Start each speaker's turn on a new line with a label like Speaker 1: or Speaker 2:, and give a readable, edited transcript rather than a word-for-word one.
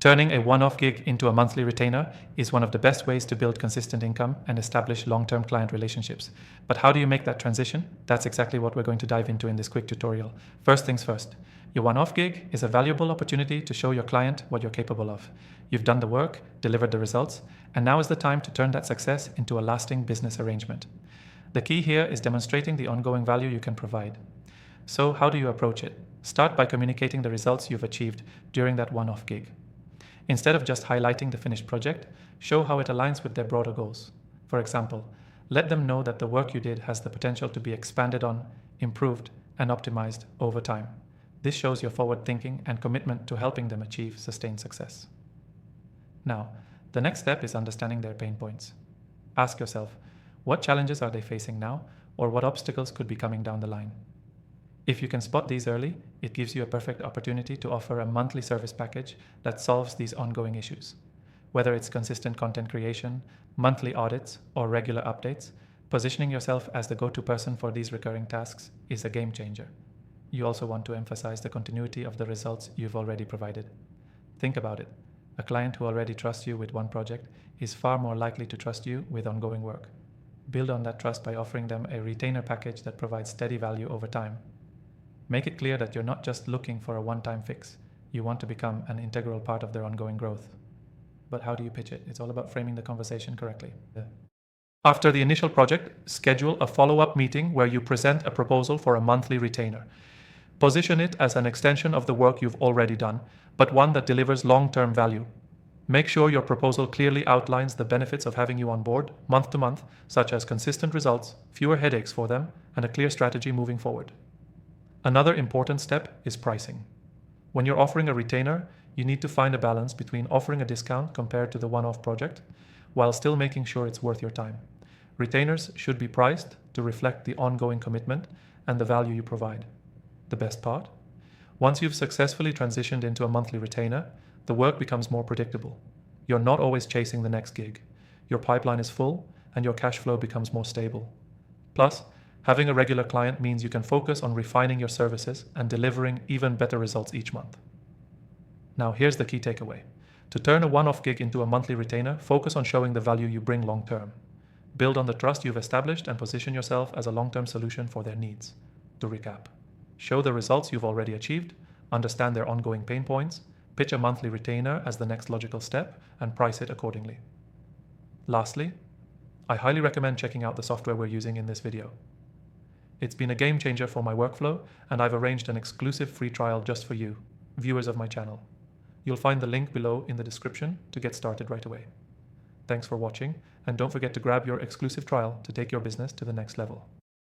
Speaker 1: Turning a one-off gig into a monthly retainer is one of the best ways to build consistent income and establish long-term client relationships. But how do you make that transition? That's exactly what we're going to dive into in this quick tutorial. First things first, your one-off gig is a valuable opportunity to show your client what you're capable of. You've done the work, delivered the results, and now is the time to turn that success into a lasting business arrangement. The key here is demonstrating the ongoing value you can provide. So how do you approach it? Start by communicating the results you've achieved during that one-off gig. Instead of just highlighting the finished project, show how it aligns with their broader goals. For example, let them know that the work you did has the potential to be expanded on, improved, and optimized over time. This shows your forward thinking and commitment to helping them achieve sustained success. Now, the next step is understanding their pain points. Ask yourself, what challenges are they facing now, or what obstacles could be coming down the line? If you can spot these early, it gives you a perfect opportunity to offer a monthly service package that solves these ongoing issues. Whether it's consistent content creation, monthly audits, or regular updates, positioning yourself as the go-to person for these recurring tasks is a game changer. You also want to emphasize the continuity of the results you've already provided. Think about it. A client who already trusts you with one project is far more likely to trust you with ongoing work. Build on that trust by offering them a retainer package that provides steady value over time. Make it clear that you're not just looking for a one-time fix. You want to become an integral part of their ongoing growth. But how do you pitch it? It's all about framing the conversation correctly. After the initial project, schedule a follow-up meeting where you present a proposal for a monthly retainer. Position it as an extension of the work you've already done, but one that delivers long-term value. Make sure your proposal clearly outlines the benefits of having you on board month to month, such as consistent results, fewer headaches for them, and a clear strategy moving forward. Another important step is pricing. When you're offering a retainer, you need to find a balance between offering a discount compared to the one-off project, while still making sure it's worth your time. Retainers should be priced to reflect the ongoing commitment and the value you provide. The best part? Once you've successfully transitioned into a monthly retainer, the work becomes more predictable. You're not always chasing the next gig. Your pipeline is full, and your cash flow becomes more stable. Plus, having a regular client means you can focus on refining your services and delivering even better results each month. Now, here's the key takeaway. To turn a one-off gig into a monthly retainer, focus on showing the value you bring long-term. Build on the trust you've established and position yourself as a long-term solution for their needs. To recap, show the results you've already achieved, understand their ongoing pain points, pitch a monthly retainer as the next logical step, and price it accordingly. Lastly, I highly recommend checking out the software we're using in this video. It's been a game changer for my workflow, and I've arranged an exclusive free trial just for you, viewers of my channel. You'll find the link below in the description to get started right away. Thanks for watching, and don't forget to grab your exclusive trial to take your business to the next level.